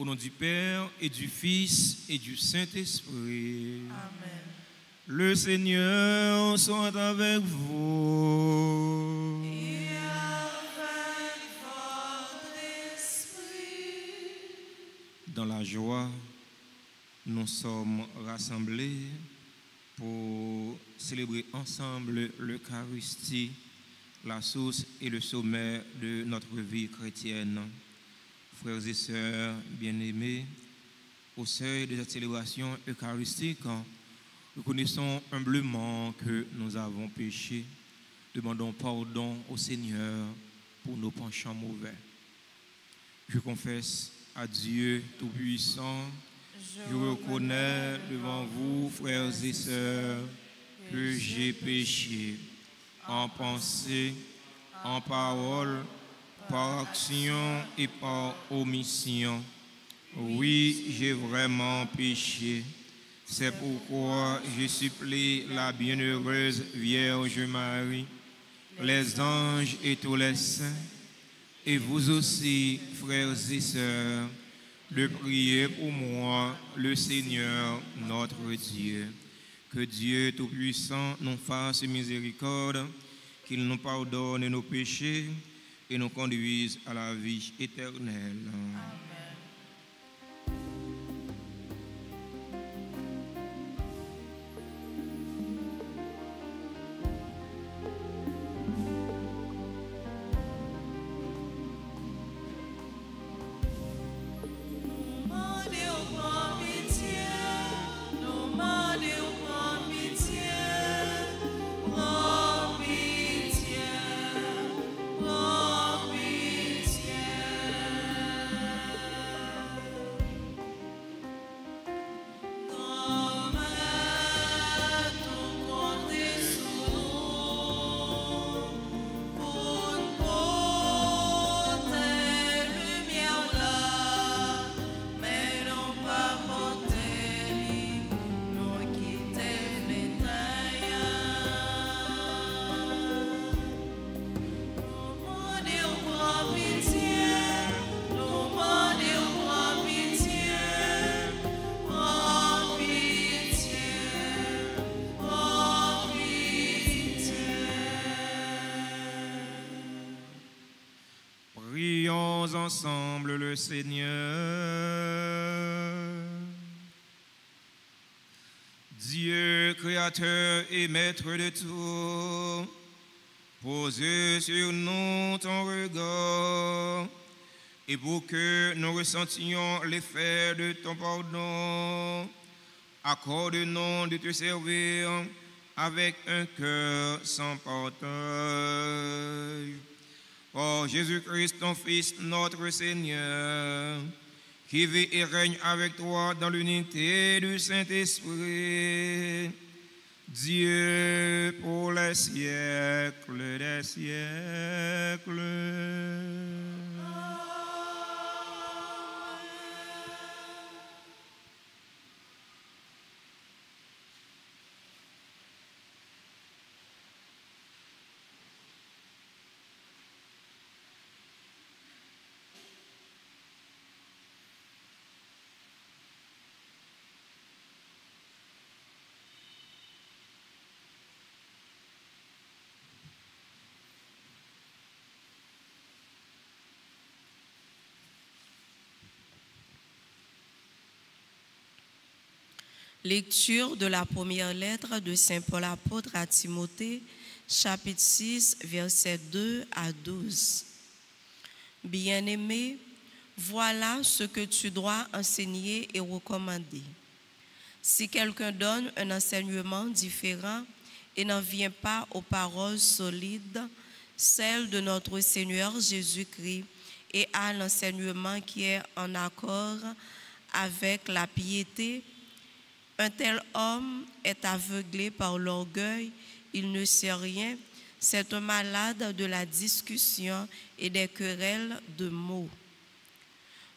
Au nom du Père et du Fils et du Saint-Esprit. Amen. Le Seigneur soit avec vous. Et avec votre esprit. Dans la joie, nous sommes rassemblés pour célébrer ensemble l'Eucharistie, la source et le sommet de notre vie chrétienne. Frères et sœurs bien-aimés, au seuil de cette célébration eucharistique, reconnaissons humblement que nous avons péché. Demandons pardon au Seigneur pour nos penchants mauvais. Je confesse à Dieu Tout-Puissant, je reconnais devant vous, frères et sœurs, que j'ai péché en pensée, en parole, par action et par omission. Oui, j'ai vraiment péché. C'est pourquoi je supplie la bienheureuse Vierge Marie, les anges et tous les saints, et vous aussi, frères et sœurs, de prier pour moi, le Seigneur, notre Dieu. Que Dieu Tout-Puissant nous fasse miséricorde, qu'il nous pardonne nos péchés et nous conduise à la vie éternelle. Prions ensemble le Seigneur. Dieu, créateur et maître de tout, pose sur nous ton regard, et pour que nous ressentions l'effet de ton pardon, accorde-nous de te servir avec un cœur sans partage. Par Jésus-Christ, ton Fils, notre Seigneur, qui vit et règne avec toi dans l'unité du Saint-Esprit, Dieu pour les siècles des siècles. Lecture de la première lettre de Saint Paul apôtre à Timothée, chapitre 6, versets 2 à 12. Bien-aimé, voilà ce que tu dois enseigner et recommander. Si quelqu'un donne un enseignement différent et n'en vient pas aux paroles solides, celles de notre Seigneur Jésus-Christ, et à l'enseignement qui est en accord avec la piété, un tel homme est aveuglé par l'orgueil, il ne sait rien, c'est un malade de la discussion et des querelles de mots.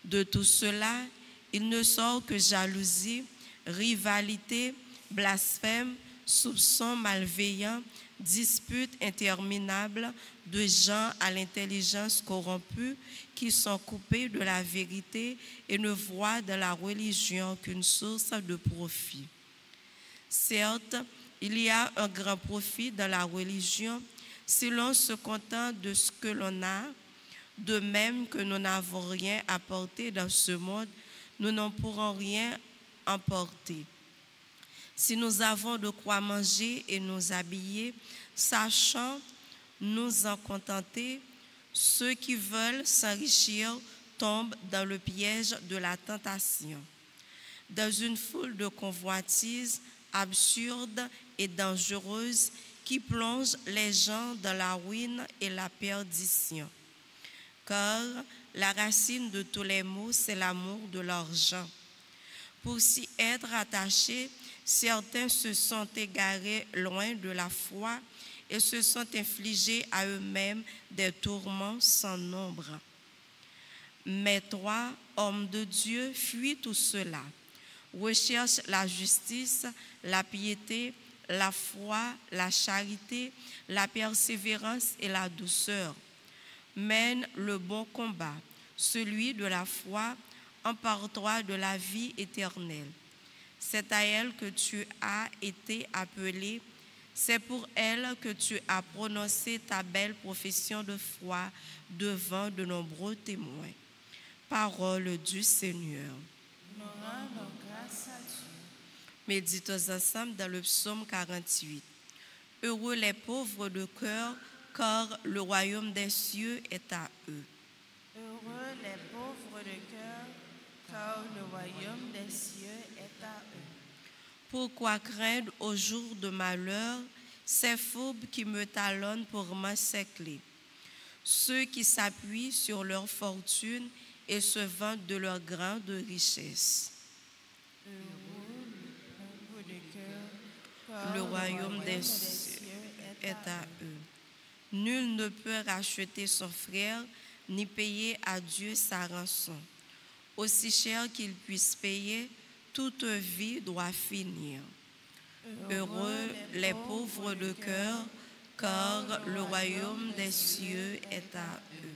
De tout cela, il ne sort que jalousie, rivalité, blasphème, soupçons malveillants, disputes interminables de gens à l'intelligence corrompue qui sont coupés de la vérité et ne voient dans la religion qu'une source de profit. Certes, il y a un grand profit dans la religion si l'on se contente de ce que l'on a, de même que nous n'avons rien à porter dans ce monde, nous n'en pourrons rien emporter. Si nous avons de quoi manger et nous habiller, sachant nous en contenter, ceux qui veulent s'enrichir tombent dans le piège de la tentation, dans une foule de convoitises absurdes et dangereuses qui plongent les gens dans la ruine et la perdition. Car la racine de tous les maux, c'est l'amour de l'argent. Pour s'y être attachés, certains se sont égarés loin de la foi et se sont infligés à eux-mêmes des tourments sans nombre. Mais toi, homme de Dieu, fuis tout cela. Recherche la justice, la piété, la foi, la charité, la persévérance et la douceur. Mène le bon combat, celui de la foi, empare-toi de la vie éternelle. C'est à elle que tu as été appelé, c'est pour elle que tu as prononcé ta belle profession de foi devant de nombreux témoins. Parole du Seigneur. Nous rendons grâce à Dieu. Méditons ensemble dans le psaume 48. Heureux les pauvres de cœur, car le royaume des cieux est à eux. Heureux les pauvres de cœur, car le royaume des cieux est à eux. Pourquoi craindre au jour de malheur ces fourbes qui me talonnent pour m'encercler, ceux qui s'appuient sur leur fortune et se vantent de leur grande richesse. Heureux les pauvres de cœur, car Le royaume des cieux est à eux. Nul ne peut racheter son frère, ni payer à Dieu sa rançon. Aussi cher qu'il puisse payer, toute vie doit finir. Heureux les pauvres de cœur, car le royaume des cieux est à eux.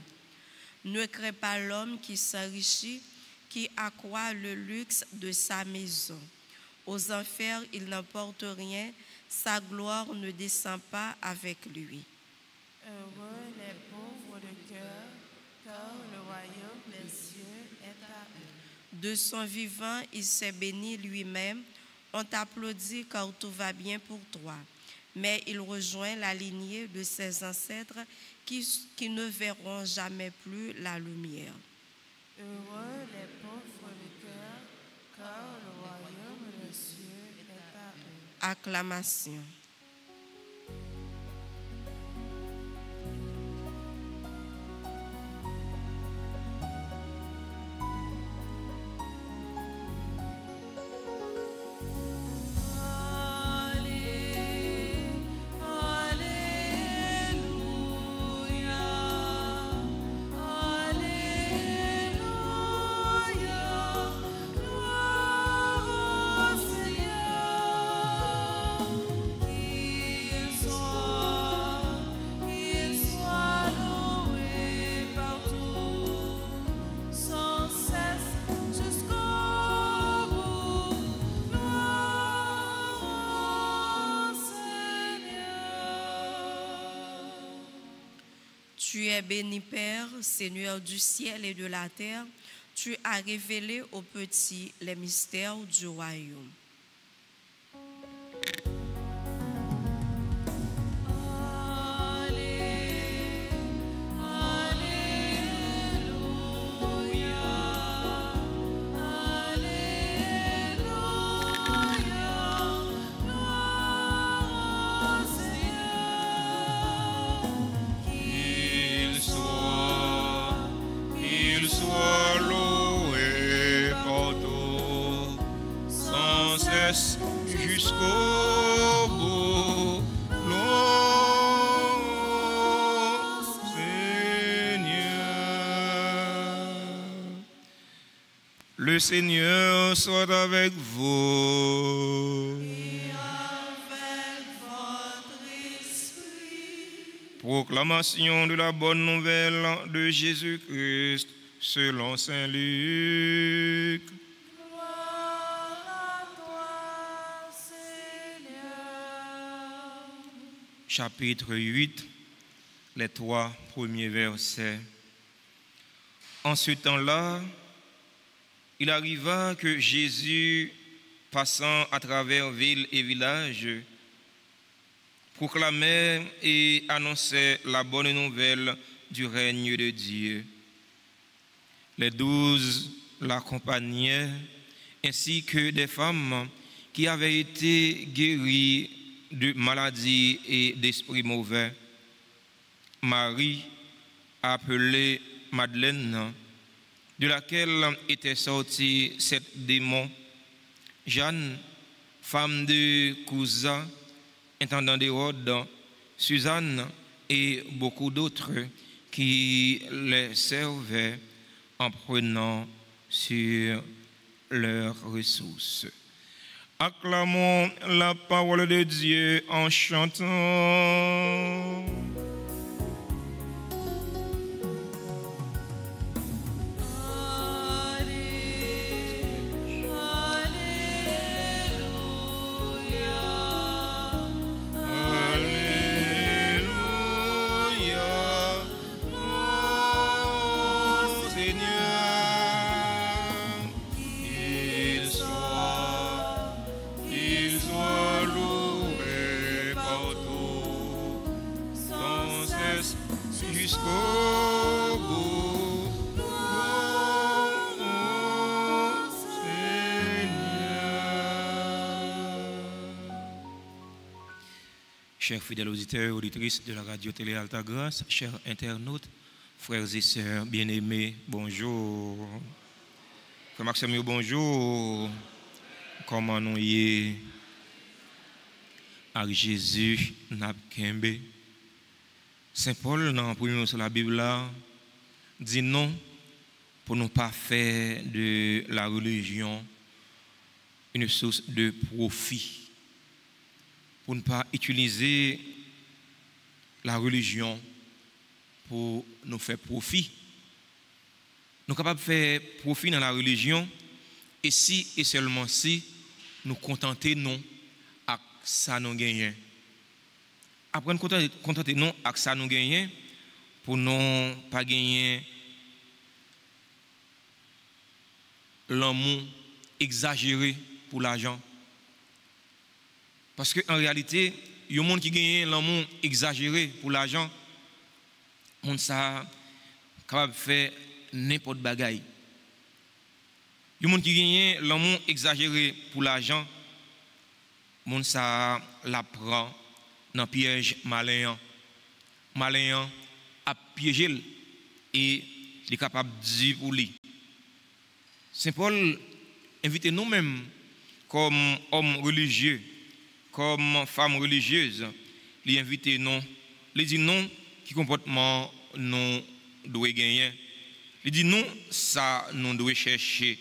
Ne crains pas l'homme qui s'enrichit, qui accroît le luxe de sa maison. Aux enfers, il n'emporte rien, sa gloire ne descend pas avec lui. Heureux les pauvres de cœur, car le royaume des cieux est à eux. De son vivant, il s'est béni lui-même. On t'applaudit car tout va bien pour toi. Mais il rejoint la lignée de ses ancêtres qui ne verront jamais plus la lumière. Heureux les pauvres de cœur, car le royaume des cieux est à eux. Acclamation. Tu es béni, Père, Seigneur du ciel et de la terre. Tu as révélé aux petits les mystères du royaume. Qu'il soit loué partout, sans cesse jusqu'au bout. Louons Seigneur. Le Seigneur soit avec vous. Et avec Proclamation de la bonne nouvelle de Jésus-Christ selon saint Luc. Gloire à toi, Seigneur. Chapitre 8, les 3 premiers versets. En ce temps-là, il arriva que Jésus, passant à travers villes et villages, proclamait et annonçait la bonne nouvelle du règne de Dieu. Les 12 l'accompagnaient, ainsi que des femmes qui avaient été guéries de maladies et d'esprits mauvais. Marie, appelée Madeleine, de laquelle était sorti 7 démons, Jeanne, femme de Cousa, intendant d'Hérode, Suzanne et beaucoup d'autres qui les servaient en prenant sur leurs ressources. Acclamons la parole de Dieu en chantant. Chers fidèles auditeurs et auditrices de la radio-télé Altagrace, chers internautes, frères et sœurs bien-aimés, bonjour. Frère Maxime, bonjour. Comment nous y est avec Jésus, Nabkembe. Saint Paul, dans le sur la Bible, dit non pour ne pas faire de la religion une source de profit. Pour ne pas utiliser la religion pour nous faire profit. Nous sommes capables de faire profit dans la religion et si et seulement si nous contenter nous avec ça nous gagnons. Après nous contenter nous avec ça nous gagnons pour ne pas gagner l'amour exagéré pour l'argent. Parce qu'en réalité, il y a des gens qui gagnent l'amour exagéré pour l'argent. Les gens sont capables de faire n'importe quoi. Il y a des gens qui gagnent l'amour exagéré pour l'argent. Les gens sont l'apprend dans le piège malin. Malin a piégé et il est capable de dire pour lui. Saint Paul invite nous-mêmes comme hommes religieux, comme femme religieuse, les inviter non, les dit non, qui comportement nous devons gagner. Les dit non, ça nous devons chercher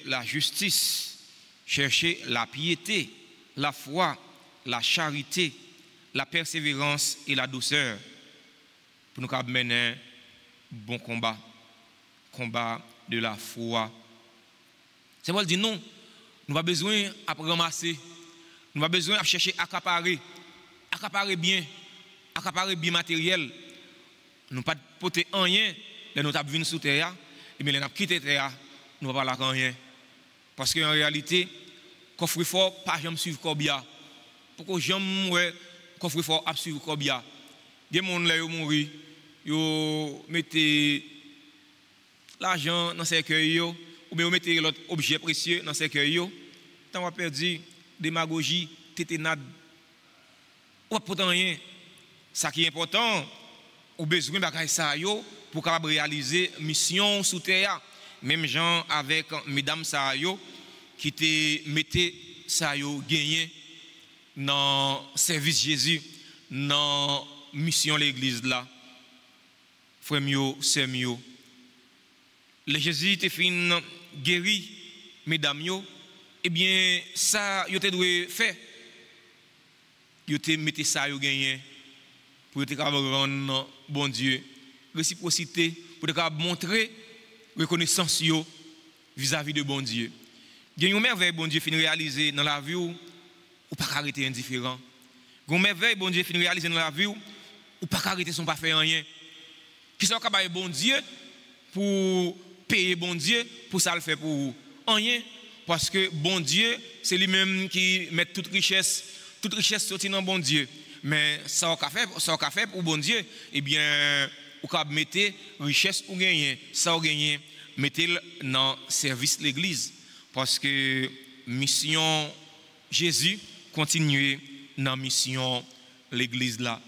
la justice, chercher la piété, la foi, la charité, la persévérance et la douceur pour nous mener un bon combat de la foi. C'est Paul dit non, nous n'avons pas besoin de ramasser. Nous avons besoin de chercher à accaparer bien matériel. Nous n'avons pas porter rien, nous avons venir sous terre, et bien nous avons quitté terre, nous ne pouvons pas rien. Parce qu'en réalité, coffre fort, pas jamais suivre Kobia. Pourquoi jamais coffre fort à suivre Kobia? Des gens qui ont mouru, ils mettent l'argent dans ces cercueils, ou bien ils mettent l'autre objet précieux dans ces cercueils. Tant on a perdu. Démagogie, téténade, ou pas rien. Ce qui est important, ou besoin de ça pour réaliser mission sous terre. Même gens avec mesdames ça qui te mettaient ça gagné dans service Jésus, dans mission l'église là. Frère mio, sœur mio. Le Jésus te fin guéri mesdames yo. Eh bien, ça, vous avez dû faire. Vous avez mis ça, vous gagné. pour être capable de rendre bon Dieu réciprocité, pour être capable de montrer reconnaissance vis-à-vis de bon Dieu. Il y a une merveille bon Dieu fin réaliser dans la vie ou pas arrêter indifférent. Il y a une merveille bon Dieu fin réaliser dans la vie ou pas arrêter son pas faire rien. Qui sont capables bon Dieu pour payer bon Dieu pour ça le faire pour rien parce que bon Dieu c'est lui-même qui met toute richesse sortie dans bon Dieu. Mais ça on fait pour bon Dieu, eh bien ou cap mettre richesse ou gagner, ça ou gagner, mettez dans service l'église parce que mission Jésus continue dans mission l'église là.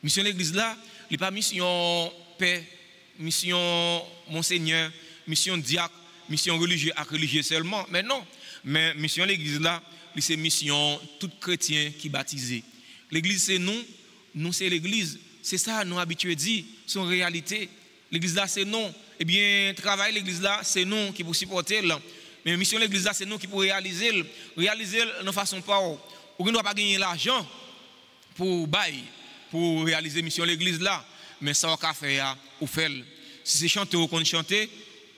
Mission l'église là, il pas mission paix, mission monseigneur, mission diacre, mission religieux à religieux seulement, mais non, mais mission l'église là, c'est mission tout chrétien qui baptisé. L'église c'est nous c'est l'église, c'est ça nous habitués dire, c'est une réalité. L'église là c'est nous, eh bien travail l'église là c'est nous qui pour supporter là. Mais mission l'église là c'est nous qui pour réaliser de façon pas ou ne doit pas gagner l'argent pour bail pour réaliser mission l'église là, mais ça on faire ou faire. Si c'est chanter ou qu'on chanter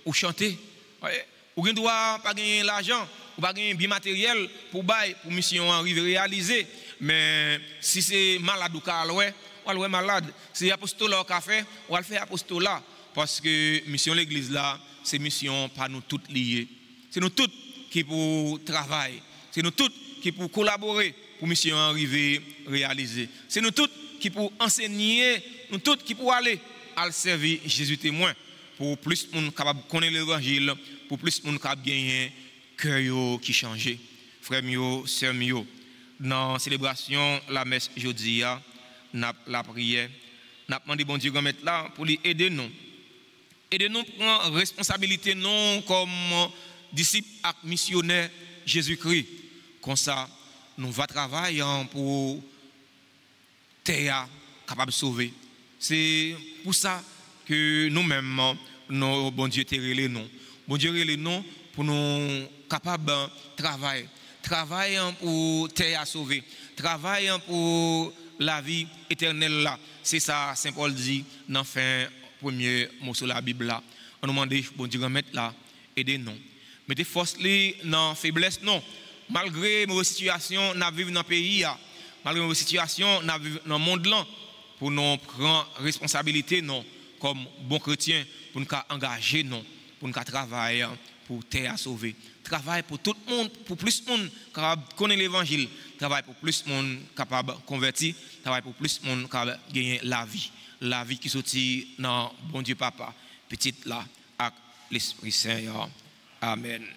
ou chanter. Ou ne doit pas gagner l'argent, ou pas gagner bien matériel pour bail pour mission arriver réaliser. Mais si c'est malade ou caloué, ou malade, c'est apostolat qu'a fait, ou va faire apostolat parce que mission l'église là, c'est mission pas nous toutes liées. C'est nous toutes qui pour travailler, c'est nous toutes qui pour collaborer pour mission arriver réaliser. C'est nous toutes qui pour enseigner, nous toutes qui pour aller à servir Jésus témoin pour plus de monde capable connaître l'évangile, pour plus de monde capable gagner cœur qui change. Frères mio, sœurs mio, dans la célébration la messe jeudi la prière, n'a demandé bon Dieu mettre là pour lui aider nous. Aider nous prendre responsabilité non comme disciples et missionnaires Jésus-Christ. Comme ça nous va travailler pour terre capable de sauver. C'est pour ça que nous-mêmes, nos bon Dieu terrelé nous. Bon Dieu terrelé nous pour nous capables de travailler pour terre à sauver, travailler pour la vie éternelle là. C'est ça Saint Paul dit dans fin premier mot sur la Bible là. On nous demande bon Dieu remettre là, aider nous. Mettez force dans faiblesse non. Malgré nos situations nous vivons dans le pays, malgré nos situations nous vivons dans le monde là, pour nous prendre responsabilité non comme bons chrétiens, pour nous engager non, pour nous travailler pour terre à sauver. Travail pour tout le monde, pour plus de monde capable de connaître l'évangile, travail pour plus de monde capable de convertir, travail pour plus de monde capable de gagner la vie qui sortit dans bon Dieu Papa, petite là, avec l'Esprit Saint. Amen.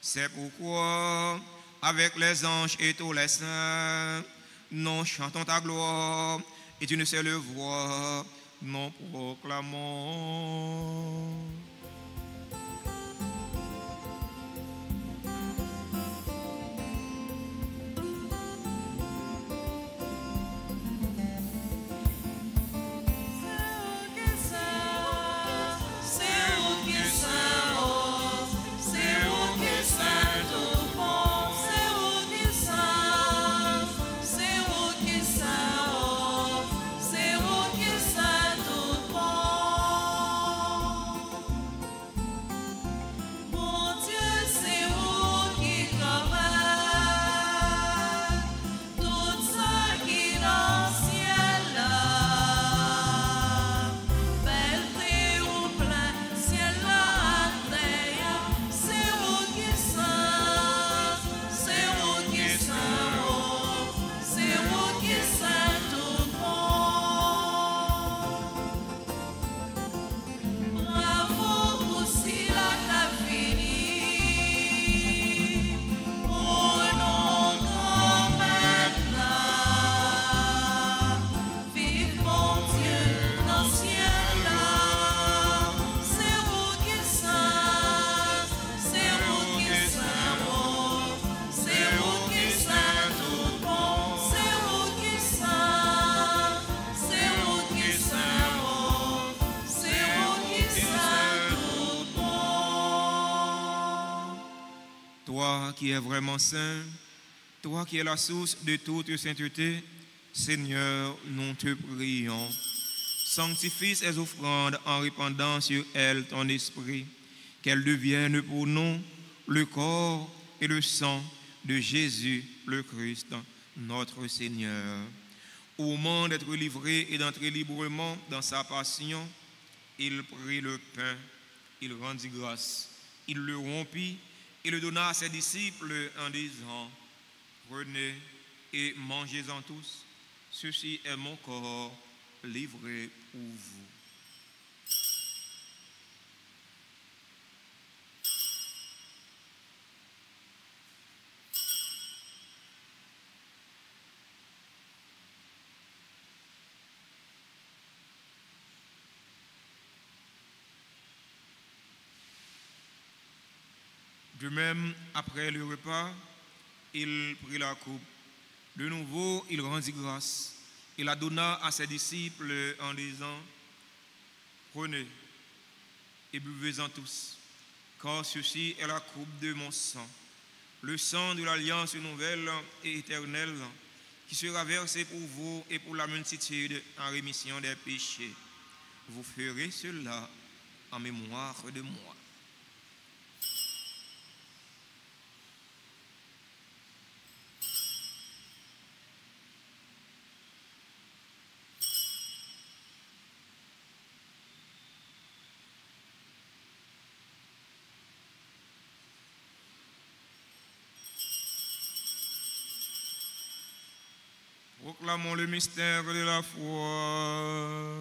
C'est pourquoi, avec les anges et tous les saints, nous chantons ta gloire et d'une seule voix, nous proclamons. Toi qui es vraiment saint, toi qui es la source de toute sainteté, Seigneur, nous te prions. Sanctifie ces offrandes en répandant sur elles ton esprit, qu'elles deviennent pour nous le corps et le sang de Jésus le Christ, notre Seigneur. Au moment d'être livré et d'entrer librement dans sa passion, il prit le pain, il rendit grâce, il le rompit et le donna à ses disciples en disant: prenez et mangez-en tous, ceci est mon corps livré pour vous. De même, après le repas, il prit la coupe. De nouveau, il rendit grâce. Il la donna à ses disciples en disant: prenez et buvez-en tous, car ceci est la coupe de mon sang, le sang de l'alliance nouvelle et éternelle, qui sera versé pour vous et pour la multitude en rémission des péchés. Vous ferez cela en mémoire de moi. Proclamons le mystère de la foi.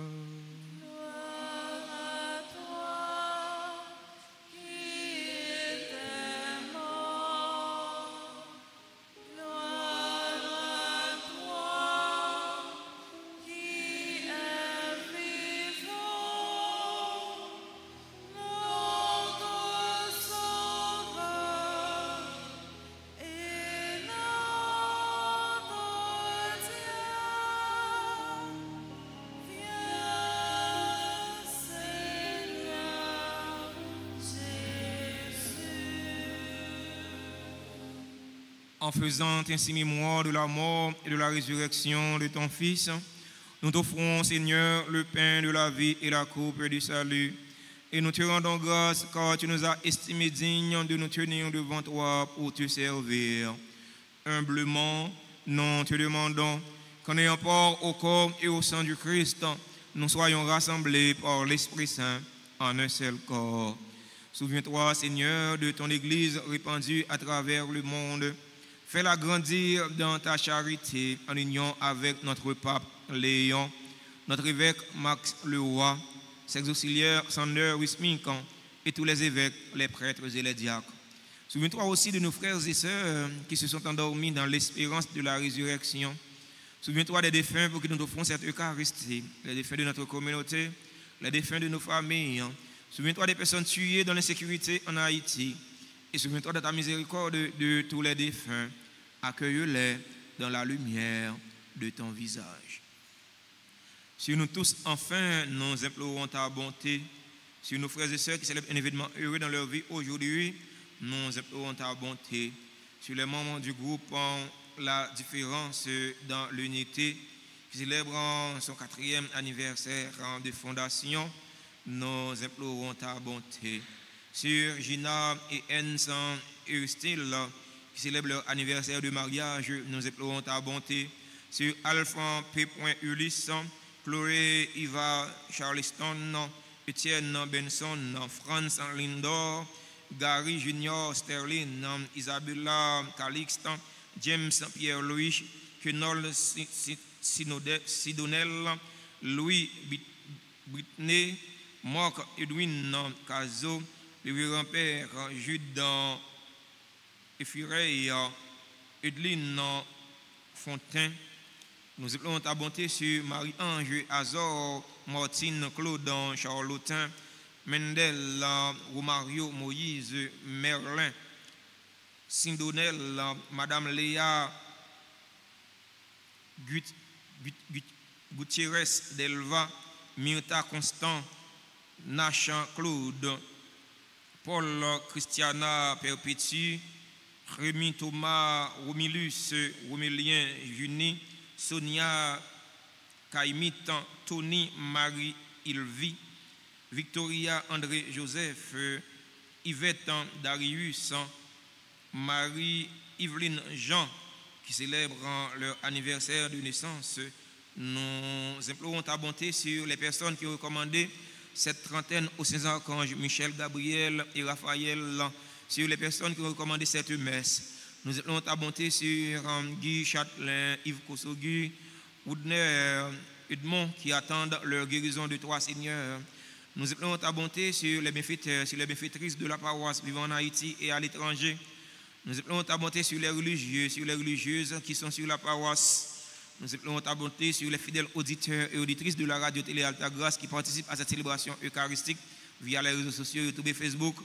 En faisant ainsi mémoire de la mort et de la résurrection de ton Fils, nous t'offrons, Seigneur, le pain de la vie et la coupe du salut. Et nous te rendons grâce car tu nous as estimés dignes de nous tenir devant toi pour te servir. Humblement, nous te demandons qu'en ayant part au corps et au sang du Christ, nous soyons rassemblés par l'Esprit Saint en un seul corps. Souviens-toi, Seigneur, de ton Église répandue à travers le monde. Fais-la grandir dans ta charité en union avec notre pape Léon, notre évêque Max Leroy, ses auxiliaires Sander Wisminkan et tous les évêques, les prêtres et les diacres. Souviens-toi aussi de nos frères et sœurs qui se sont endormis dans l'espérance de la résurrection. Souviens-toi des défunts pour qui nous offrons cette Eucharistie, les défunts de notre communauté, les défunts de nos familles. Souviens-toi des personnes tuées dans l'insécurité en Haïti. Et souviens-toi de ta miséricorde de tous les défunts. Accueille-les dans la lumière de ton visage. Sur nous tous, enfin, nous implorons ta bonté. Sur nos frères et sœurs qui célèbrent un événement heureux dans leur vie aujourd'hui, nous implorons ta bonté. Sur les membres du groupe, la différence dans l'unité, qui célébrant son 4e anniversaire de fondation, nous implorons ta bonté. Sur Gina et Ensan Eustil, qui célèbrent leur anniversaire de mariage, nous implorons ta bonté. Sur Alphonse P. Ulysse, Chloé Iva Charleston, Étienne Benson, Franz Lindor, Gary Junior Sterling, Isabella Calixte, James Pierre-Louis, Kenol Sidonel, Louis Britney, Marc Edwin Cazo, le révérend père Jude Efirey, Edline Fontaine. Nous implorons ta bonté sur Marie-Ange, Azor, Martine, Claude, Charlotin, Mendel, Romario, Moïse, Merlin, Sindonel, Madame Léa, Gutiérrez Delva, Myrta Constant, Nachan Claude, Paul Christiana Perpétue, Rémi Thomas, Romilus, Romélien Juni, Sonia Caimit, Tony Marie Ilvi, Victoria André Joseph, Yvette Darius, Marie-Yveline Jean, qui célèbrent leur anniversaire de naissance. Nous implorons ta bonté sur les personnes qui ont recommandé cette trentaine aux saints archanges, Michel, Gabriel et Raphaël, sur les personnes qui ont recommandé cette messe. Nous implorons ta bonté sur Guy Châtelain, Yves Kosogui, Woodner, Edmond, qui attendent leur guérison de toi, Seigneur. Nous implorons ta bonté sur les bienfaiteurs, sur les bienfaitrices de la paroisse vivant en Haïti et à l'étranger. Nous implorons ta bonté sur les religieux, sur les religieuses qui sont sur la paroisse. Nous implorons ta bonté sur les fidèles auditeurs et auditrices de la radio télé Alta Grâce qui participent à cette célébration eucharistique via les réseaux sociaux, YouTube et Facebook.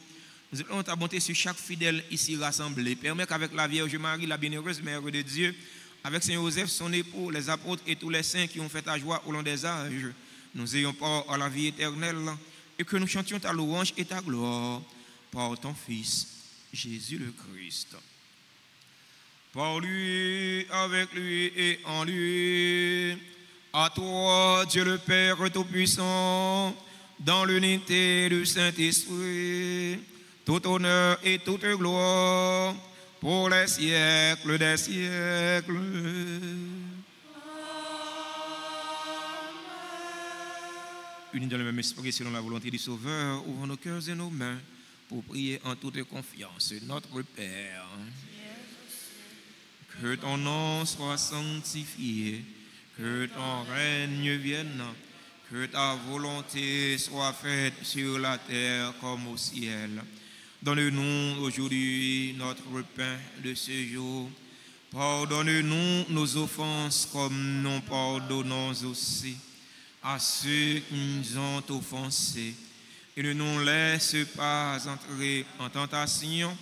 Nous implorons ta bonté sur chaque fidèle ici rassemblé. Permets qu'avec la Vierge Marie, la bienheureuse Mère de Dieu, avec Saint Joseph, son époux, les apôtres et tous les saints qui ont fait ta joie au long des âges, nous ayons part à la vie éternelle et que nous chantions ta louange et ta gloire par ton Fils, Jésus le Christ. Par lui, avec lui et en lui, à toi, Dieu le Père Tout-Puissant, dans l'unité du Saint-Esprit, tout honneur et toute gloire pour les siècles des siècles. Unis dans le même esprit selon la volonté du Sauveur, ouvrons nos cœurs et nos mains pour prier en toute confiance. Notre Père, que ton nom soit sanctifié, que ton règne vienne, que ta volonté soit faite sur la terre comme au ciel. Donne-nous aujourd'hui notre pain de ce jour. Pardonne-nous nos offenses comme nous pardonnons aussi à ceux qui nous ont offensés. Et ne nous laisse pas entrer en tentation,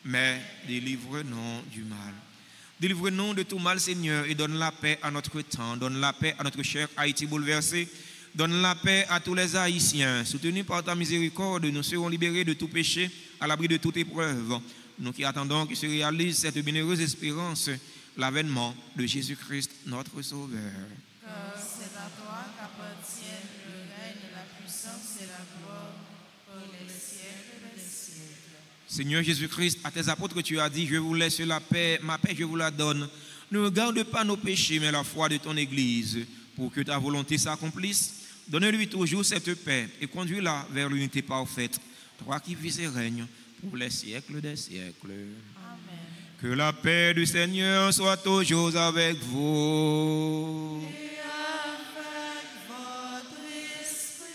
mais délivre-nous du mal. Délivre-nous de tout mal, Seigneur, et donne la paix à notre temps, donne la paix à notre cher Haïti bouleversé, donne la paix à tous les Haïtiens. Soutenus par ta miséricorde, nous serons libérés de tout péché, à l'abri de toute épreuve. Nous qui attendons que se réalise cette bienheureuse espérance, l'avènement de Jésus-Christ, notre Sauveur. Car c'est à toi qu'appartiennent le règne, la puissance et la gloire pour les siècles des siècles. Seigneur Jésus-Christ, à tes apôtres tu as dit, je vous laisse la paix, ma paix je vous la donne. Ne regarde pas nos péchés, mais la foi de ton Église, pour que ta volonté s'accomplisse. Donne-lui toujours cette paix et conduis-la vers l'unité parfaite. Toi qui vis et règnes pour les siècles des siècles. Amen. Que la paix du Seigneur soit toujours avec vous. Et avec votre esprit.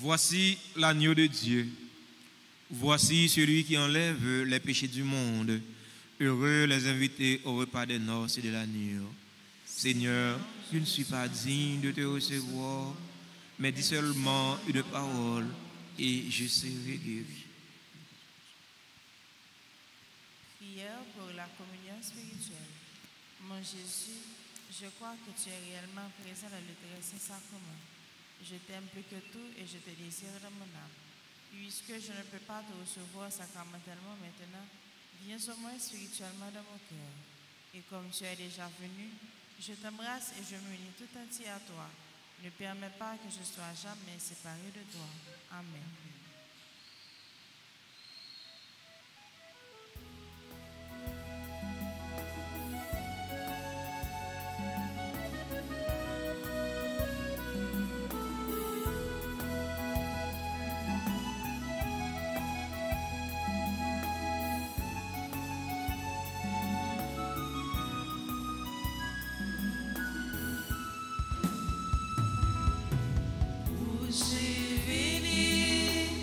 Voici l'agneau de Dieu. Voici celui qui enlève les péchés du monde. Heureux les invités au repas des noces et de l'agneau. Seigneur, je ne suis pas digne de te recevoir, mais dis seulement une parole et je serai guéri. Prière pour la communion spirituelle. Mon Jésus, je crois que tu es réellement présent dans le très saint sacrement. Je t'aime plus que tout et je te désire dans mon âme. Puisque je ne peux pas te recevoir sacramentellement maintenant, viens au moins spirituellement dans mon cœur. Et comme tu es déjà venu, je t'embrasse et je m'unis tout entier à toi. Ne permets pas que je sois jamais séparé de toi. Amen. J'ai vécu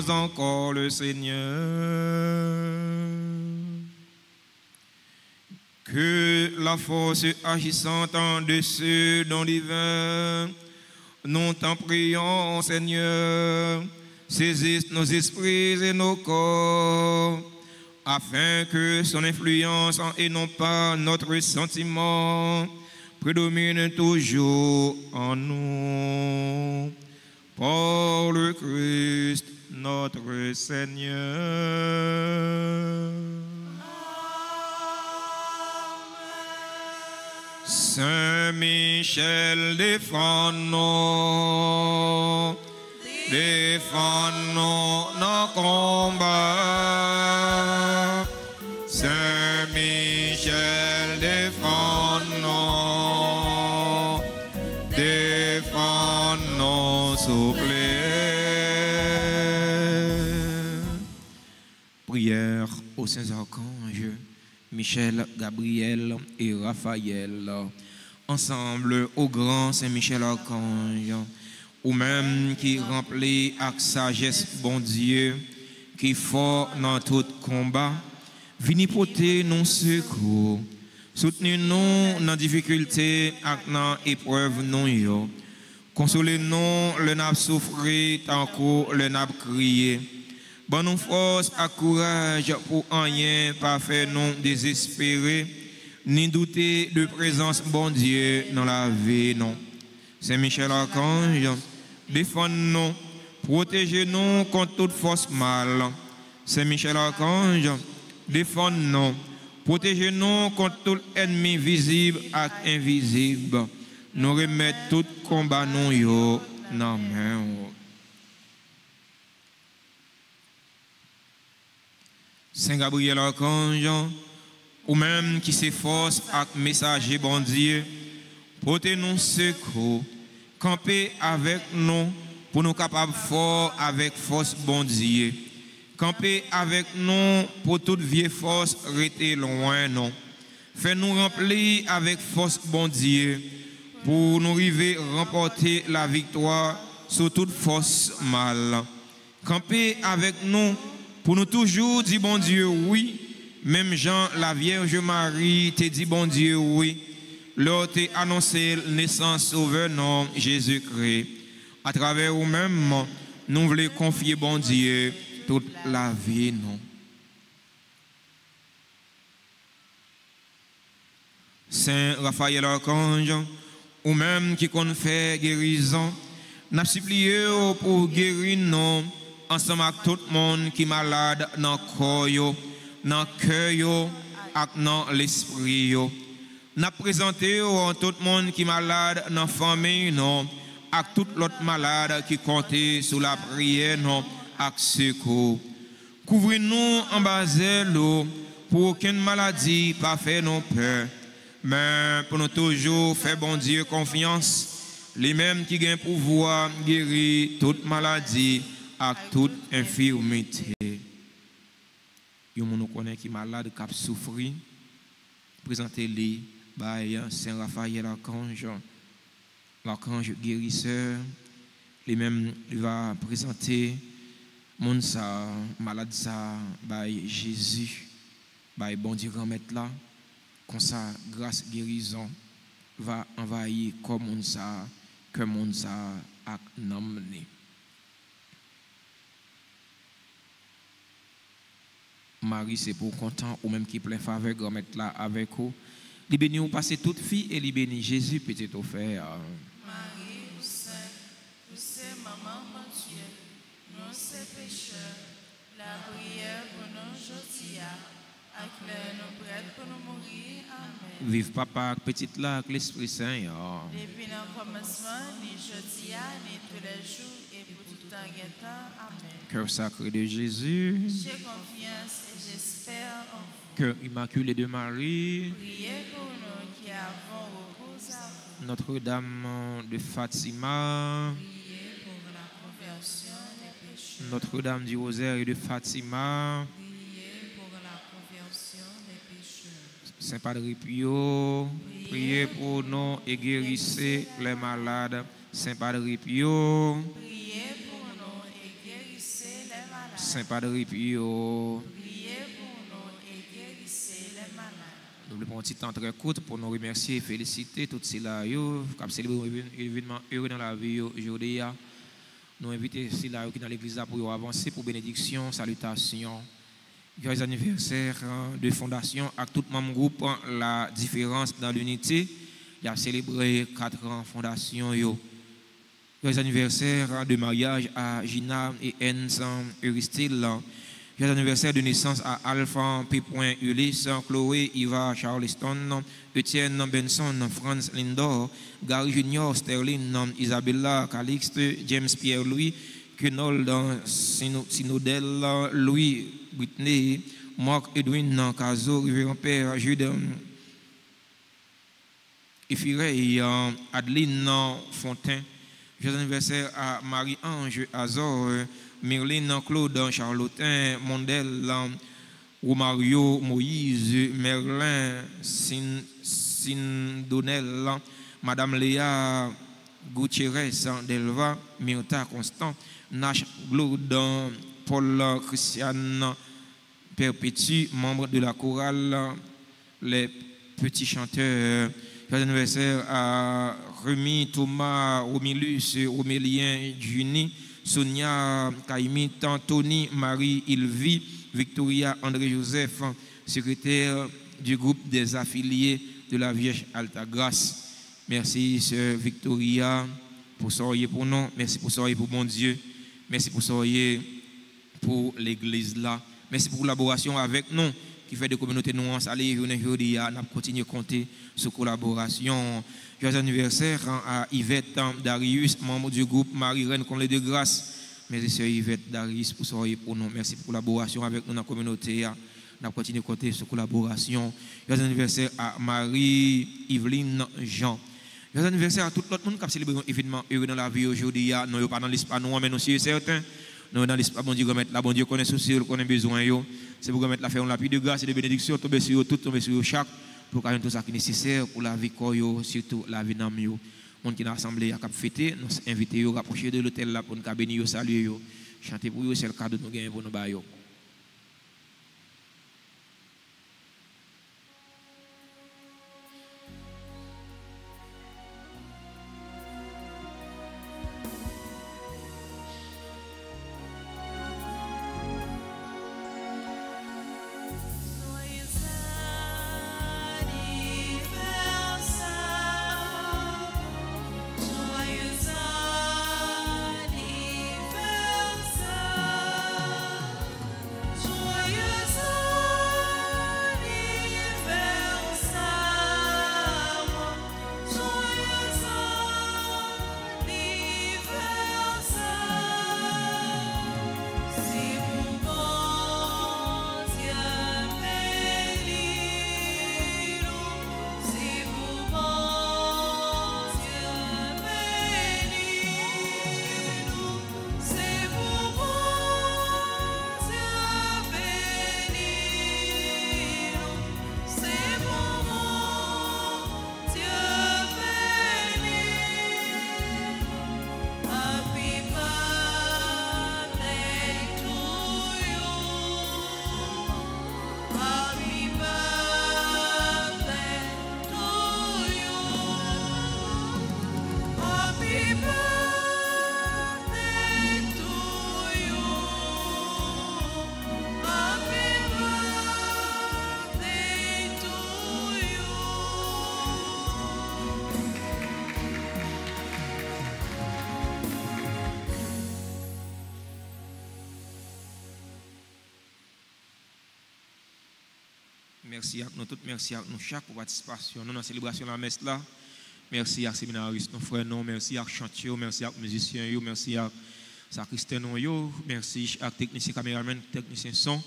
prions encore le Seigneur. Que la force agissante en dessus dans l'hiver, nous t'en prions, Seigneur, saisisse nos esprits et nos corps, afin que son influence et non pas notre sentiment prédomine toujours en nous. Par le Christ, notre Seigneur. Saint Michel, défends-nous, défends-nous nos combats. Saint Michel, défends-nous, défends-nous, s'il vous plaît. Prière aux saints archanges Michel, Gabriel et Raphaël, ensemble au grand Saint-Michel Archange, ou même qui remplit avec sagesse bon Dieu, qui fort dans tout combat, venez porter nos secours, soutenez-nous dans difficulté et dans épreuve nous, consolez-nous le n'a souffrir tant que le n'a crié. Bonne nous force et courage pour rien pas faire nous désespérer, ni douter de présence bon Dieu dans la vie non. Saint Michel Archange, défends-nous, protégez-nous contre toute force mal. Saint Michel Archange, défends-nous, protégez-nous contre tout ennemi visible et invisible. Nous remettons tout combat nous yo dans main. Saint Gabriel Archange, ou même qui s'efforce avec messager bon Dieu, portez-nous secours, campez avec nous pour nous capables fort avec force bon Dieu. Campez avec nous pour toute vieille force rester loin non. Faites-nous remplir avec force bon Dieu pour nous arriver remporter la victoire sur toute force mal. Campez avec nous pour nous toujours dire bon Dieu oui, même Jean, la Vierge Marie, te dit bon Dieu oui, leur t'a annoncé la naissance sauveur non Jésus-Christ. À travers nous-mêmes, nous voulons confier bon Dieu toute la vie non. Saint Raphaël Archange, ou même qui compte faire guérison, n'a supplié pour guérir nous. Ensemble avec tout le monde qui est malade dans le corps, dans le cœur et dans l'esprit. Nous présentons tout le monde qui est malade dans la famille, et tout l'autre malade qui compte sur la prière et secours. Couvrez-nous en bas de l'eau pour aucune maladie pas faire nos peurs, mais pour nous toujours faire bon Dieu confiance, les mêmes qui ont pouvoir guérir toute maladie à toute infirmité. Yo nous connaît qui malade qui a souffert, présentez-les par Saint Raphaël l'archange guérisseur. Les mêmes il va présenter mon ça malade ça par Jésus, par bon Dieu remettre là, comme ça grâce guérison va envahir comme mon ça que mon ça a nommé. Marie, c'est pour content ou même qui plein faveur, grand-mère là avec vous. Li béni ou passer toute fille et li béni Jésus petit offert. Marie, vous c'est maman mon Dieu, nous c'est pécheurs, la prière pour nous aujourd'hui, avec nous prêts pour nous mourir. Amen. Vive papa, petite là, avec l'Esprit Saint. Depuis le commencement, ni aujourd'hui, ni tous les jours, et pour tout temps et temps. Amen. Cœur sacré de Jésus. J'ai confiance et j'espère en vous. Cœur immaculé de Marie. Priez pour nous qui avons recours à vous. Notre-Dame de Fatima. Priez pour la conversion des pécheurs. Notre-Dame du Rosaire et de Fatima. Priez pour la conversion des pécheurs. Saint Padre Pio, priez pour nous et guérissez les malades. Saint Padre Pio, Priez pour nous et guérissez les malades. Saint Padre Pio. Priez pour nous et guérissez les malades. Nous voulons un petit temps très court pour nous remercier et féliciter tous ceux-là qui ont célébré un événement heureux dans la vie aujourd'hui. Nous invitons ceux-là qui sont dans l'église pour avancer pour bénédiction, salutation. Joyeux anniversaire de fondation à tout membre groupe La Différence dans l'unité. Il a célébré 4 ans fondation. Joyeux anniversaire de mariage à Gina et Enz Euristyle. Joyeux anniversaire de naissance à Alpha P. Ulysse, Chloé, Iva, Charleston, Etienne, Benson, Franz Lindor, Gary Junior, Sterling, Isabella, Calixte, James Pierre-Louis, Quenold, Sinodel, Louis, Britney, Marc Edwin, Cazo, Révérend Père, Jude, Efirey, Adeline Fontaine. Joyeux anniversaire à Marie-Ange Azor, Myrline Claude, Charlotin, Mondel, Romario, Moïse, Merlin, Sindonel, Madame Léa Gutiérrez, Delva, Myrta Constant, Nash Claude, Paul Christian Perpétue, membre de la chorale Les Petits Chanteurs. Joyeux anniversaire à Rémi, Thomas, Romilus, Romélien, Juni, Sonia, Caïmi, Tony, Marie, Ilvi, Victoria, André-Joseph, secrétaire du groupe des affiliés de la Vierge Altagrace. Merci, sœur Victoria, pour soyez pour nous. Merci pour soyez pour mon Dieu. Merci pour soyez pour l'église là. Merci pour la collaboration avec nous qui fait des communautés nous installées. Aujourd'hui, nous continuons à compter sur collaboration. Joyeux anniversaire à Yvette Darius, membre du groupe Marie-Reine Conlé de Grâce. Merci sœur Yvette Darius pour soyez pour nous. Merci pour la collaboration avec nous dans la communauté. Nous continuons à compter sur collaboration. Joyeux anniversaire à Marie-Yveline Jean. Joyeux anniversaire à tout le monde qui a célébré un événement heureux dans la vie aujourd'hui. Nous ne sommes pas dans l'espace, nous, mais nous sommes certains. Nous dans l'espace, bon Dieu, remettre là, bon Dieu connaît souci, connaît besoin. C'est pour remettre la faire, on l'a plus de grâce et de bénédiction, tomber sur tout, tomber sur chaque, pour qu'il y ait tout ça qui est nécessaire pour la vie, surtout la vie dans le monde qui est assemblé à cap fêter, nous inviter à rapprocher de l'hôtel là pour nous bénir, saluer, chanter pour eux, c'est le cadeau de nous gagner pour nous bailler. Merci à nous tous, merci à nous chaque pour participation. Nous dans la célébration de la messe là. Merci à séminaristes, nos frères, merci à chantiers, merci à musiciens, merci à sacristains, merci à techniciens caméramans, techniciens son,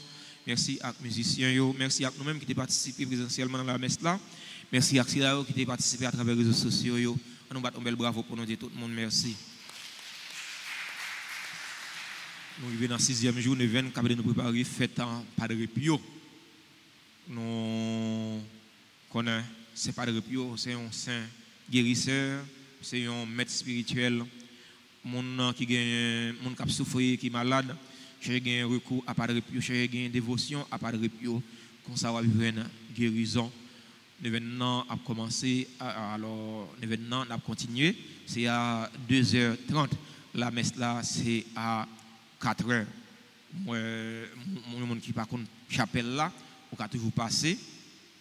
merci à musiciens, merci à nous-mêmes qui ont participé présentiellement dans la messe là. Merci à ceux qui ont participé à travers les réseaux sociaux. On nous bat un bel bravo pour nous dire tout le monde merci. Nous arrivons dans la 6e jour, nous venons nous préparer fête en Padre Pio. Nous connaissons, c'est Padre Pio, c'est un saint guérisseur, c'est un maître spirituel, mon qui a souffert, qui est malade, chercher gain recours à Padre Pio, chercher gain dévotion à Padre Pio, comme ça va vivre une guérison. L'événement a commencé, alors l'événement a continué, c'est à 2h30. La messe là, c'est à 4h. Moi, le monde qui par contre chapelle là, on va toujours passer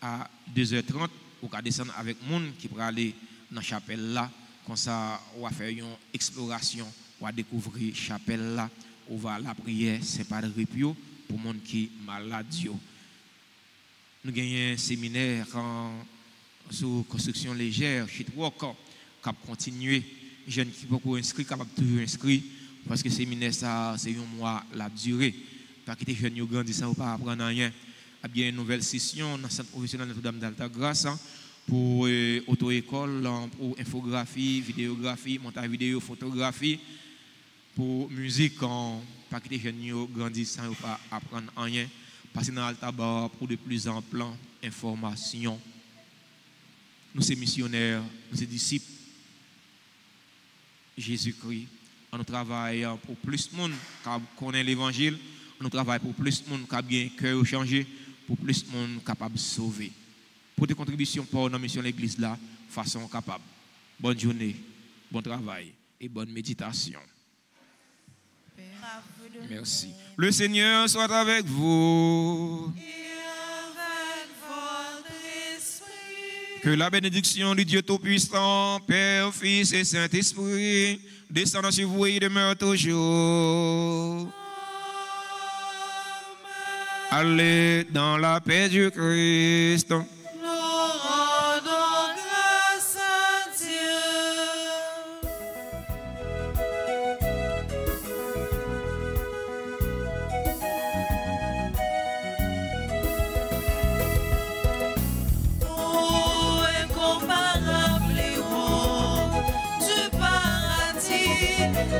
à 2h30, on va descendre avec le monde qui va aller dans la chapelle là. Comme ça, on va faire une exploration, on va découvrir la chapelle là, on va la prière Saint-Padre Pio pour le monde qui est malade. Nous avons un séminaire sur construction légère, shitwork, qui a continué. Les jeunes qui sont inscrits, qui sont toujours inscrits, parce que le séminaire, c'est un mois la durée. Pas que les jeunes qui grandissent sans pas apprendre rien. Il y a bien une nouvelle session dans le centre professionnel Notre-Dame d'Altagrace pour auto-école, pour infographie, vidéographie, montage vidéo, photographie, pour musique, pas que les jeunes qui grandissent sans pas apprendre rien. Passer dans l'Altabar pour de plus amples informations. Nous sommes missionnaires, nous sommes disciples Jésus-Christ. Nous travaillons pour plus de monde qui connaît l'évangile. Nous travaillons pour plus de monde qui a bien cœur changé, pour plus de monde capable de sauver. Pour des contributions pour la mission de l'église là, façon capable. Bonne journée, bon travail et bonne méditation. Merci. Le Seigneur soit avec vous. Que la bénédiction du Dieu Tout-Puissant, Père, Fils et Saint-Esprit, descende sur vous et demeure toujours. Allez dans la paix du Christ.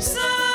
So